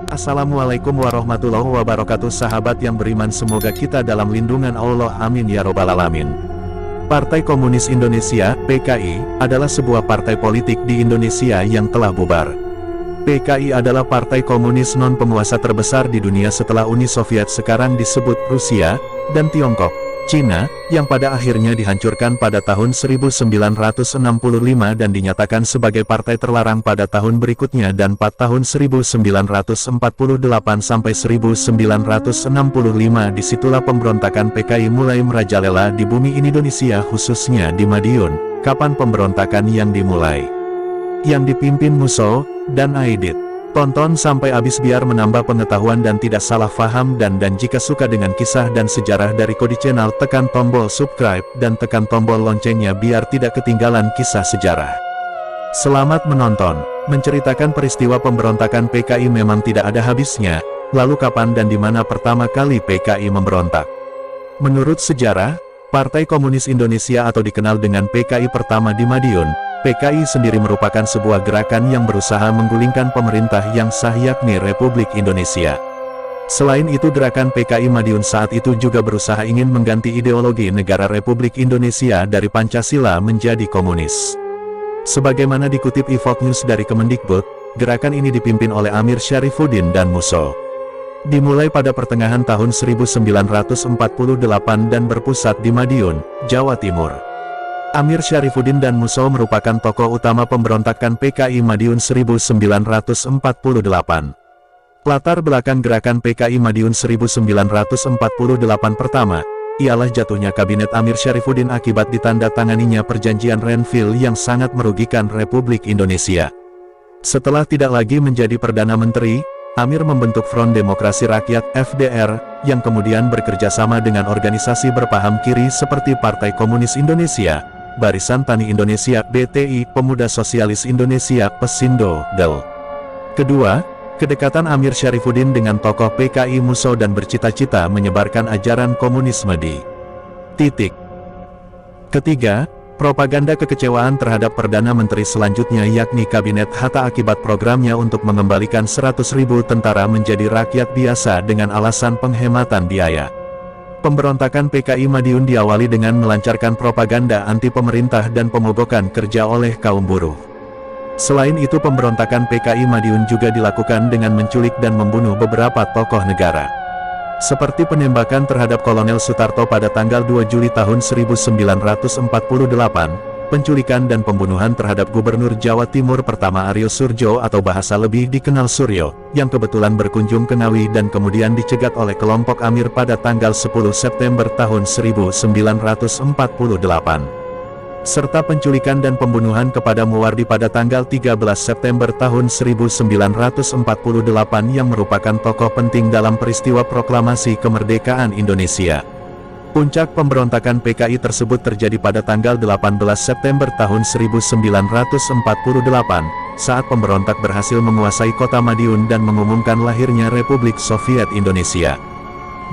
Assalamualaikum warahmatullahi wabarakatuh. Sahabat yang beriman, semoga kita dalam lindungan Allah, amin ya robbal alamin. Partai Komunis Indonesia, PKI, adalah sebuah partai politik di Indonesia yang telah bubar. PKI adalah partai komunis non-penguasa terbesar di dunia setelah Uni Soviet, sekarang disebut Rusia, dan Tiongkok, Cina, yang pada akhirnya dihancurkan pada tahun 1965 dan dinyatakan sebagai partai terlarang pada tahun berikutnya, dan 4 tahun 1948 sampai 1965 disitulah pemberontakan PKI mulai merajalela di bumi Indonesia, khususnya di Madiun. Kapan pemberontakan yang dimulai? Yang dipimpin Musso dan Aidit. Tonton sampai habis biar menambah pengetahuan dan tidak salah paham, dan jika suka dengan kisah dan sejarah dari Kodi Channel, tekan tombol subscribe dan tekan tombol loncengnya biar tidak ketinggalan kisah sejarah. Selamat menonton. Menceritakan peristiwa pemberontakan PKI memang tidak ada habisnya. Lalu kapan dan di mana pertama kali PKI memberontak? Menurut sejarah, Partai Komunis Indonesia atau dikenal dengan PKI pertama di Madiun, PKI sendiri merupakan sebuah gerakan yang berusaha menggulingkan pemerintah yang sah, yakni Republik Indonesia. Selain itu, gerakan PKI Madiun saat itu juga berusaha ingin mengganti ideologi negara Republik Indonesia dari Pancasila menjadi komunis. Sebagaimana dikutip iVox News dari Kemendikbud, gerakan ini dipimpin oleh Amir Syarifuddin dan Musso. Dimulai pada pertengahan tahun 1948 dan berpusat di Madiun, Jawa Timur. Amir Syarifuddin dan Musso merupakan tokoh utama pemberontakan PKI Madiun 1948. Latar belakang gerakan PKI Madiun 1948 pertama, ialah jatuhnya Kabinet Amir Syarifuddin akibat ditandatanganinya Perjanjian Renville yang sangat merugikan Republik Indonesia. Setelah tidak lagi menjadi Perdana Menteri, Amir membentuk Front Demokrasi Rakyat (FDR), yang kemudian bekerja sama dengan organisasi berpaham kiri seperti Partai Komunis Indonesia, Barisan Tani Indonesia (BTI), Pemuda Sosialis Indonesia (Pesindo), DEL. Kedua, kedekatan Amir Syarifuddin dengan tokoh PKI Musso dan bercita-cita menyebarkan ajaran komunisme di titik. Ketiga, propaganda kekecewaan terhadap Perdana Menteri selanjutnya yakni Kabinet Hatta akibat programnya untuk mengembalikan 100.000 tentara menjadi rakyat biasa dengan alasan penghematan biaya. Pemberontakan PKI Madiun diawali dengan melancarkan propaganda anti pemerintah dan pemogokan kerja oleh kaum buruh. Selain itu, pemberontakan PKI Madiun juga dilakukan dengan menculik dan membunuh beberapa tokoh negara. Seperti penembakan terhadap Kolonel Sutarto pada tanggal 2 Juli tahun 1948, penculikan dan pembunuhan terhadap Gubernur Jawa Timur pertama Aryo Surjo atau bahasa lebih dikenal Suryo, yang kebetulan berkunjung ke Ngawi dan kemudian dicegat oleh kelompok Amir pada tanggal 10 September tahun 1948. Serta penculikan dan pembunuhan kepada Muwardi pada tanggal 13 September tahun 1948 yang merupakan tokoh penting dalam peristiwa proklamasi kemerdekaan Indonesia. Puncak pemberontakan PKI tersebut terjadi pada tanggal 18 September tahun 1948, saat pemberontak berhasil menguasai kota Madiun dan mengumumkan lahirnya Republik Soviet Indonesia.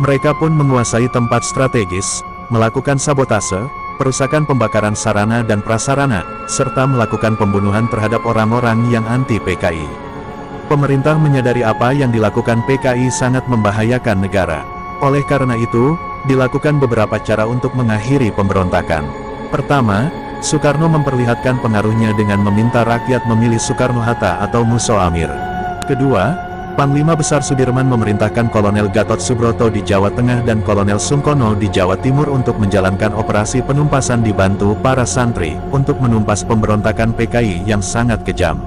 Mereka pun menguasai tempat strategis, melakukan sabotase, perusakan, pembakaran sarana dan prasarana, serta melakukan pembunuhan terhadap orang-orang yang anti-PKI. Pemerintah menyadari apa yang dilakukan PKI sangat membahayakan negara. Oleh karena itu, dilakukan beberapa cara untuk mengakhiri pemberontakan. Pertama, Soekarno memperlihatkan pengaruhnya dengan meminta rakyat memilih Soekarno-Hatta atau Musso Amir. Kedua, Panglima Besar Sudirman memerintahkan Kolonel Gatot Subroto di Jawa Tengah dan Kolonel Sungkono di Jawa Timur untuk menjalankan operasi penumpasan dibantu para santri, untuk menumpas pemberontakan PKI yang sangat kejam.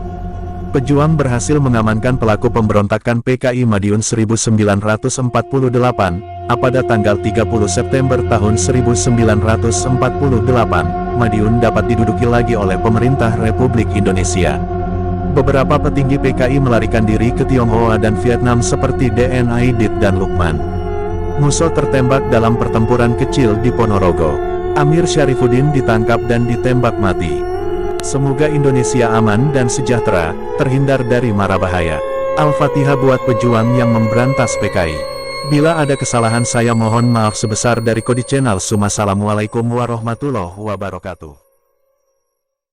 Pejuang berhasil mengamankan pelaku pemberontakan PKI Madiun 1948, pada tanggal 30 September tahun 1948, Madiun dapat diduduki lagi oleh pemerintah Republik Indonesia. Beberapa petinggi PKI melarikan diri ke Tionghoa dan Vietnam seperti DN Aidit dan Lukman. Musso tertembak dalam pertempuran kecil di Ponorogo. Amir Syarifuddin ditangkap dan ditembak mati. Semoga Indonesia aman dan sejahtera, terhindar dari mara bahaya. Al-Fatihah buat pejuang yang memberantas PKI. Bila ada kesalahan saya mohon maaf sebesar dari Kodi Channel. Assalamualaikum warahmatullahi wabarakatuh.